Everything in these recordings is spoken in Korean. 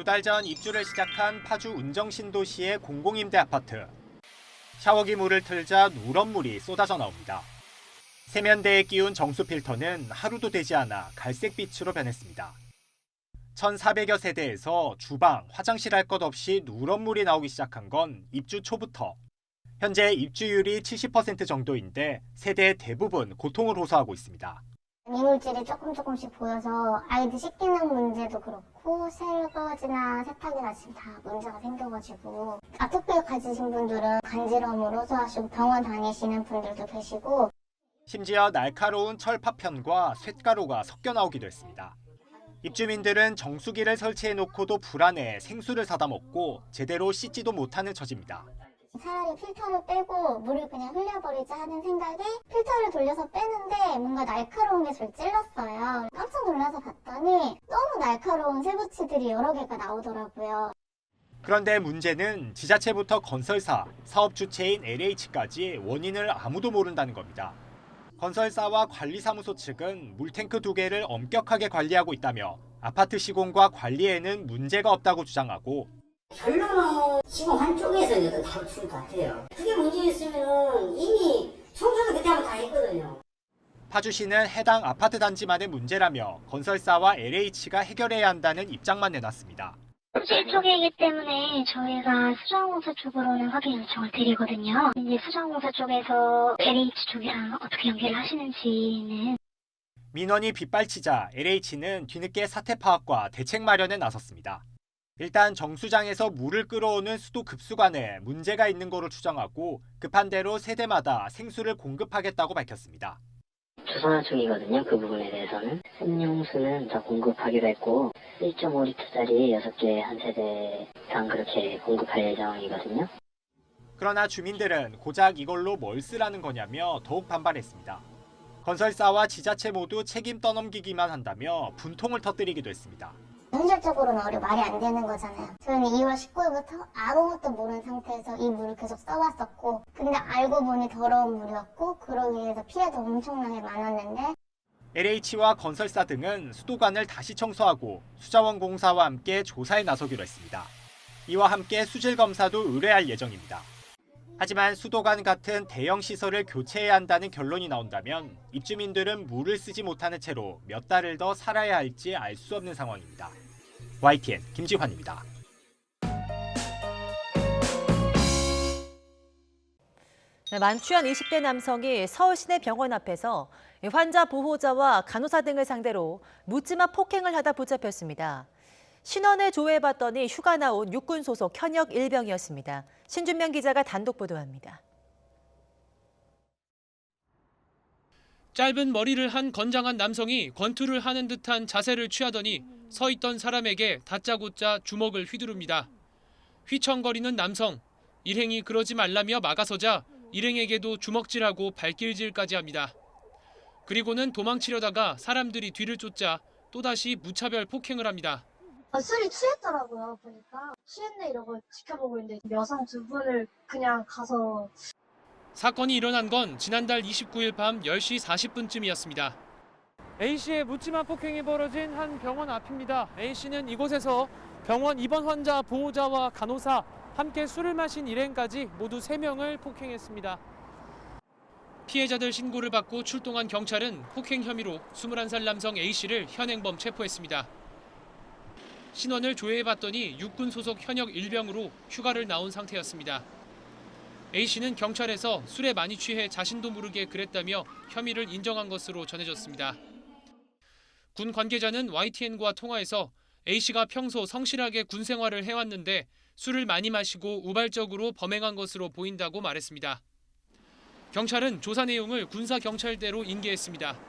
2달 전 입주를 시작한 파주 운정신도시의 공공임대 아파트. 샤워기 물을 틀자 누런 물이 쏟아져 나옵니다. 세면대에 끼운 정수 필터는 하루도 되지 않아 갈색빛으로 변했습니다. 1,400여 세대에서 주방, 화장실 할 것 없이 누런 물이 나오기 시작한 건 입주 초부터. 현재 입주율이 70% 정도인데 세대의 대부분 고통을 호소하고 있습니다. 이물질이 조금씩 보여서 아이들 씻기는 문제도 그렇고 설거지나 세탁이나 지금 다 문제가 생겨가지고 아토피 가지신 분들은 간지럼을 호소하시고 병원 다니시는 분들도 계시고 심지어 날카로운 철 파편과 쇳가루가 섞여 나오기도 했습니다. 입주민들은 정수기를 설치해놓고도 불안해 생수를 사다 먹고 제대로 씻지도 못하는 처지입니다. 차라리 필터를 빼고 물을 그냥 흘려버리자 하는 생각에 필터를 돌려서 빼는데 뭔가 날카로운 게 저를 찔렀어요. 깜짝 놀라서 봤더니 너무 날카로운 쇠붙이들이 여러 개가 나오더라고요. 그런데 문제는 지자체부터 건설사, 사업 주체인 LH까지 원인을 아무도 모른다는 겁니다. 건설사와 관리사무소 측은 물탱크 2개를 엄격하게 관리하고 있다며 아파트 시공과 관리에는 문제가 없다고 주장하고 결론은 시공 한쪽에서 이제 다룰 것 같아요. 그게 문제였으면 이미 청소도 그때 한번 다 했거든요. 파주시는 해당 아파트 단지만의 문제라며 건설사와 LH가 해결해야 한다는 입장만 내놨습니다. 제 쪽이기 때문에 저희가 수자공사 쪽으로는 확인 요청을 드리거든요. 이제 수자공사 쪽에서 LH 쪽이랑 어떻게 연계를 하시는지는. 민원이 빗발치자 LH는 뒤늦게 사태 파악과 대책 마련에 나섰습니다. 일단 정수장에서 물을 끌어오는 수도 급수관에 문제가 있는 거로 추정하고 급한 대로 세대마다 생수를 공급하겠다고 밝혔습니다. 조선화 중이거든요. 그 부분에 대해서는 샘용수는 더 공급하기로 했고 1.5리터짜리 6개 한 세대당 그렇게 공급할 예정이거든요. 그러나 주민들은 고작 이걸로 뭘 쓰라는 거냐며 더욱 반발했습니다. 건설사와 지자체 모두 책임 떠넘기기만 한다며 분통을 터뜨리기도 했습니다. 현실적으로는 말이 안 되는 거잖아요. 저희는 2월 19일부터 아무것도 모르는 상태에서 이 물을 계속 써왔었고 근데 알고 보니 더러운 물이었고 그러기 위해서 피해도 엄청나게 많았는데 LH와 건설사 등은 수도관을 다시 청소하고 수자원공사와 함께 조사에 나서기로 했습니다. 이와 함께 수질검사도 의뢰할 예정입니다. 하지만 수도관 같은 대형 시설을 교체해야 한다는 결론이 나온다면 입주민들은 물을 쓰지 못하는 채로 몇 달을 더 살아야 할지 알 수 없는 상황입니다. YTN 김지환입니다. 만취한 20대 남성이 서울 시내 병원 앞에서 환자 보호자와 간호사 등을 상대로 묻지마 폭행을 하다 붙잡혔습니다. 신원을 조회해봤더니 휴가 나온 육군 소속 현역 일병이었습니다. 신준명 기자가 단독 보도합니다. 짧은 머리를 한 건장한 남성이 권투를 하는 듯한 자세를 취하더니 서 있던 사람에게 다짜고짜 주먹을 휘두릅니다. 휘청거리는 남성, 일행이 그러지 말라며 막아서자 일행에게도 주먹질하고 발길질까지 합니다. 그리고는 도망치려다가 사람들이 뒤를 쫓자 또다시 무차별 폭행을 합니다. 술이 취했더라고요. 보니까 취했네 이러고 지켜보고 있는데 여성 2분을 그냥 가서. 사건이 일어난 건 지난달 29일 밤 10시 40분쯤이었습니다. A씨의 묻지마 폭행이 벌어진 한 병원 앞입니다. A씨는 이곳에서 병원 입원 환자 보호자와 간호사, 함께 술을 마신 일행까지 모두 3명을 폭행했습니다. 피해자들 신고를 받고 출동한 경찰은 폭행 혐의로 21살 남성 A씨를 현행범 체포했습니다. 신원을 조회해봤더니 육군 소속 현역 일병으로 휴가를 나온 상태였습니다. A씨는 경찰에서 술에 많이 취해 자신도 모르게 그랬다며 혐의를 인정한 것으로 전해졌습니다. 군 관계자는 YTN과 통화에서 A씨가 평소 성실하게 군 생활을 해왔는데 술을 많이 마시고 우발적으로 범행한 것으로 보인다고 말했습니다. 경찰은 조사 내용을 군사경찰대로 인계했습니다.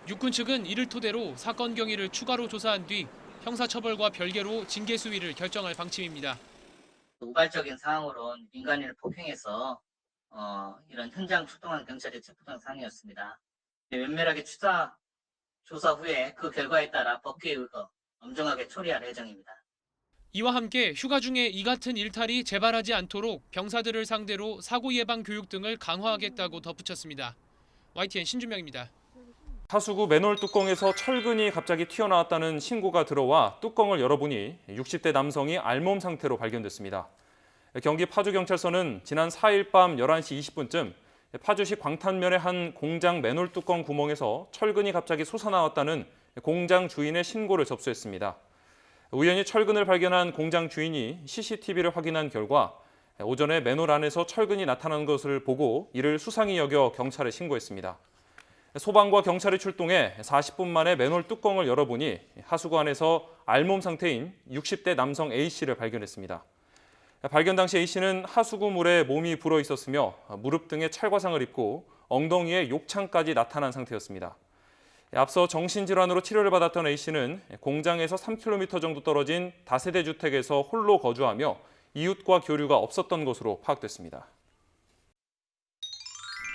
육군 측은 이를 토대로 사건 경위를 추가로 조사한 뒤 형사처벌과 별개로 징계 수위를 결정할 방침입니다. 우발적인 상황으로 민간인을 폭행해서 이런 현장 출동한 경찰이 체포된 상황이었습니다. 면밀하게 조사 후에 그 결과에 따라 법규에 의거 엄정하게 처리할 예정입니다. 이와 함께 휴가 중에 이 같은 일탈이 재발하지 않도록 병사들을 상대로 사고 예방 교육 등을 강화하겠다고 덧붙였습니다. YTN 신준명입니다. 하수구 맨홀 뚜껑에서 철근이 갑자기 튀어나왔다는 신고가 들어와 뚜껑을 열어보니 60대 남성이 알몸 상태로 발견됐습니다. 경기 파주경찰서는 지난 4일 밤 11시 20분쯤 파주시 광탄면의 한 공장 맨홀 뚜껑 구멍에서 철근이 갑자기 솟아나왔다는 공장 주인의 신고를 접수했습니다. 우연히 철근을 발견한 공장 주인이 CCTV를 확인한 결과 오전에 맨홀 안에서 철근이 나타난 것을 보고 이를 수상히 여겨 경찰에 신고했습니다. 소방과 경찰이 출동해 40분 만에 맨홀 뚜껑을 열어보니 하수구 안에서 알몸 상태인 60대 남성 A씨를 발견했습니다. 발견 당시 A씨는 하수구 물에 몸이 불어 있었으며 무릎 등에 찰과상을 입고 엉덩이에 욕창까지 나타난 상태였습니다. 앞서 정신질환으로 치료를 받았던 A씨는 공장에서 3km 정도 떨어진 다세대 주택에서 홀로 거주하며 이웃과 교류가 없었던 것으로 파악됐습니다.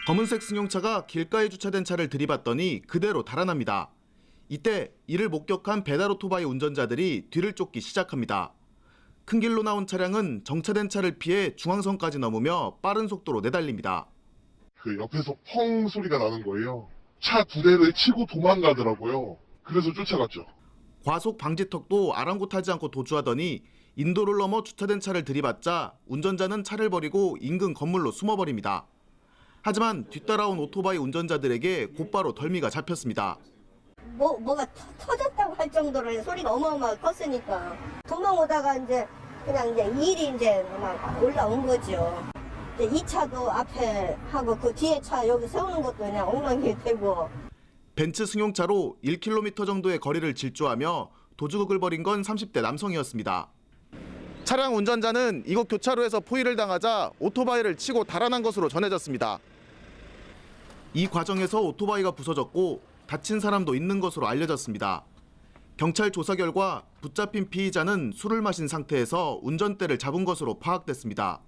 검은색 승용차가 길가에 주차된 차를 들이받더니 그대로 달아납니다. 이때 이를 목격한 배달 오토바이 운전자들이 뒤를 쫓기 시작합니다. 큰 길로 나온 차량은 정차된 차를 피해 중앙선까지 넘으며 빠른 속도로 내달립니다. 그 옆에서 펑 소리가 나는 거예요. 차 두 대를 치고 도망가더라고요. 그래서 쫓아갔죠. 과속 방지턱도 아랑곳하지 않고 도주하더니 인도를 넘어 주차된 차를 들이받자 운전자는 차를 버리고 인근 건물로 숨어버립니다. 하지만 뒤따라온 오토바이 운전자들에게 곧바로 덜미가 잡혔습니다. 뭐가 터졌다고 할 정도로 소리가 어마어마하게 컸으니까 도망오다가 이제 그냥 이제 일이 이제 막 올라온 거죠. 이제 이 차도 앞에 하고 그 뒤에 차 여기 세우는 것도 그냥 엉망이 되고. 벤츠 승용차로 1km 정도의 거리를 질주하며 도주극을 벌인 건 30대 남성이었습니다. 차량 운전자는 이곳 교차로에서 포위를 당하자 오토바이를 치고 달아난 것으로 전해졌습니다. 이 과정에서 오토바이가 부서졌고 다친 사람도 있는 것으로 알려졌습니다. 경찰 조사 결과 붙잡힌 피의자는 술을 마신 상태에서 운전대를 잡은 것으로 파악됐습니다.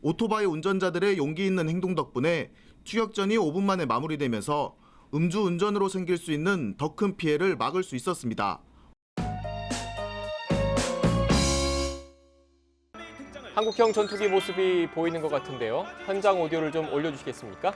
오토바이 운전자들의 용기 있는 행동 덕분에 추격전이 5분 만에 마무리되면서 음주운전으로 생길 수 있는 더 큰 피해를 막을 수 있었습니다. 한국형 전투기 모습이 보이는 것 같은데요. 현장 오디오를 좀 올려주시겠습니까?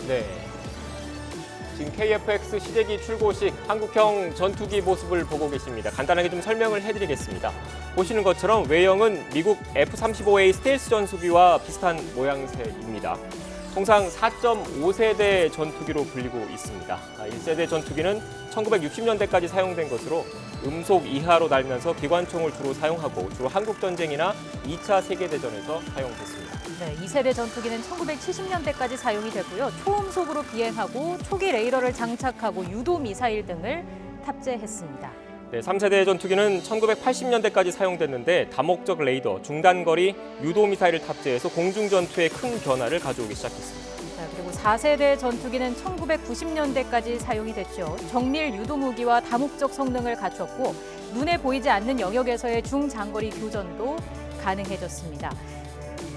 네. 지금 KF-X 시제기 출고식 한국형 전투기 모습을 보고 계십니다. 간단하게 좀 설명을 해드리겠습니다. 보시는 것처럼 외형은 미국 F-35A 스텔스 전투기와 비슷한 모양새입니다. 통상 4.5세대 전투기로 불리고 있습니다. 1세대 전투기는 1960년대까지 사용된 것으로 음속 이하로 날면서 기관총을 주로 사용하고 주로 한국전쟁이나 2차 세계대전에서 사용됐습니다. 네, 2세대 전투기는 1970년대까지 사용이 됐고요. 초음속으로 비행하고 초기 레이더를 장착하고 유도 미사일 등을 탑재했습니다. 네, 3세대 전투기는 1980년대까지 사용됐는데 다목적 레이더, 중단거리, 유도 미사일을 탑재해서 공중 전투에 큰 변화를 가져오기 시작했습니다. 자, 그리고 4세대 전투기는 1990년대까지 사용이 됐죠. 정밀 유도 무기와 다목적 성능을 갖췄고 눈에 보이지 않는 영역에서의 중장거리 교전도 가능해졌습니다.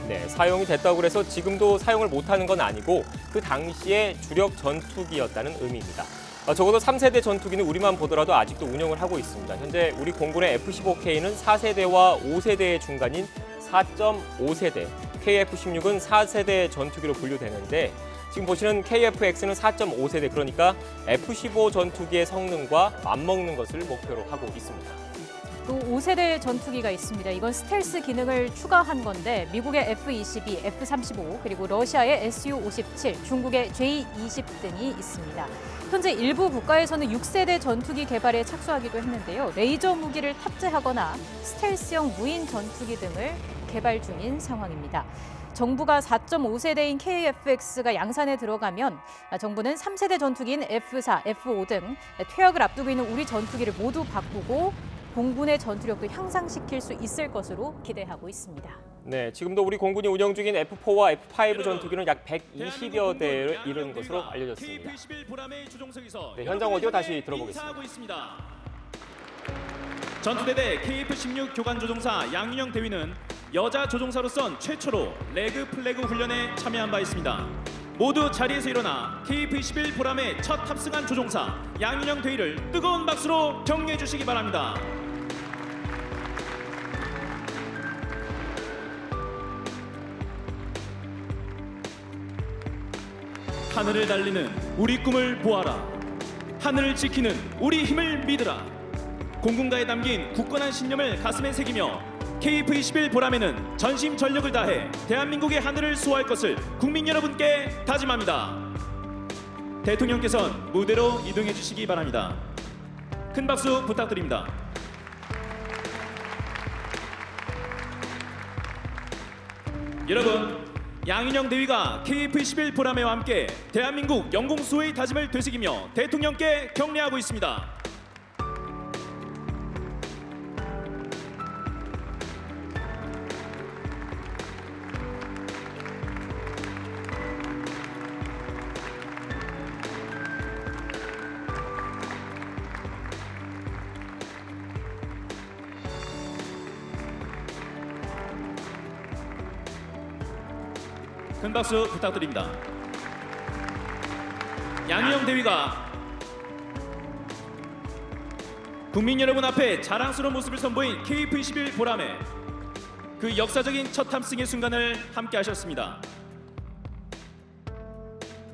네, 사용이 됐다고 해서 지금도 사용을 못하는 건 아니고 그 당시에 주력 전투기였다는 의미입니다. 적어도 3세대 전투기는 우리만 보더라도 아직도 운영을 하고 있습니다. 현재 우리 공군의 F-15K는 4세대와 5세대의 중간인 4.5세대, KF-16은 4세대 전투기로 분류되는데 지금 보시는 KF-X는 4.5세대, 그러니까 F-15 전투기의 성능과 맞먹는 것을 목표로 하고 있습니다. 또 5세대 전투기가 있습니다. 이건 스텔스 기능을 추가한 건데 미국의 F-22, F-35, 그리고 러시아의 Su-57, 중국의 J-20 등이 있습니다. 현재 일부 국가에서는 6세대 전투기 개발에 착수하기도 했는데요. 레이저 무기를 탑재하거나 스텔스형 무인 전투기 등을 개발 중인 상황입니다. 정부가 4.5세대인 KF-X가 양산에 들어가면 정부는 3세대 전투기인 F-4, F-5 등 퇴역을 앞두고 있는 우리 전투기를 모두 바꾸고 공군의 전투력도 향상시킬 수 있을 것으로 기대하고 있습니다. 네, 지금도 우리 공군이 운영 중인 F4와 F5 전투기는 약 120여 대에 이른 것으로 알려졌습니다. 네, 현장 오디오 다시 들어보겠습니다. 전투대대 KF-16 교관 조종사 양윤영 대위는 여자 조종사로선 최초로 레그 플래그 훈련에 참여한 바 있습니다. 모두 자리에서 일어나 KF-21 보람에 첫 탑승한 조종사 양윤영 대위를 뜨거운 박수로 격려해 주시기 바랍니다. 하늘을 달리는 우리 꿈을 보아라. 하늘을 지키는 우리 힘을 믿으라. 공군가에 담긴 굳건한 신념을 가슴에 새기며 KF-21 보람에는 전심 전력을 다해 대한민국의 하늘을 수호할 것을 국민 여러분께 다짐합니다. 대통령께서는 무대로 이동해 주시기 바랍니다. 큰 박수 부탁드립니다. 여러분, 양윤영 대위가 KF-21 보람회와 함께 대한민국 영공 수호의 다짐을 되새기며 대통령께 격려하고 있습니다. 큰 박수 부탁드립니다. 양윤영 대위가 국민 여러분 앞에 자랑스러운 모습을 선보인 KF-21 보람회, 그 역사적인 첫 탑승의 순간을 함께 하셨습니다.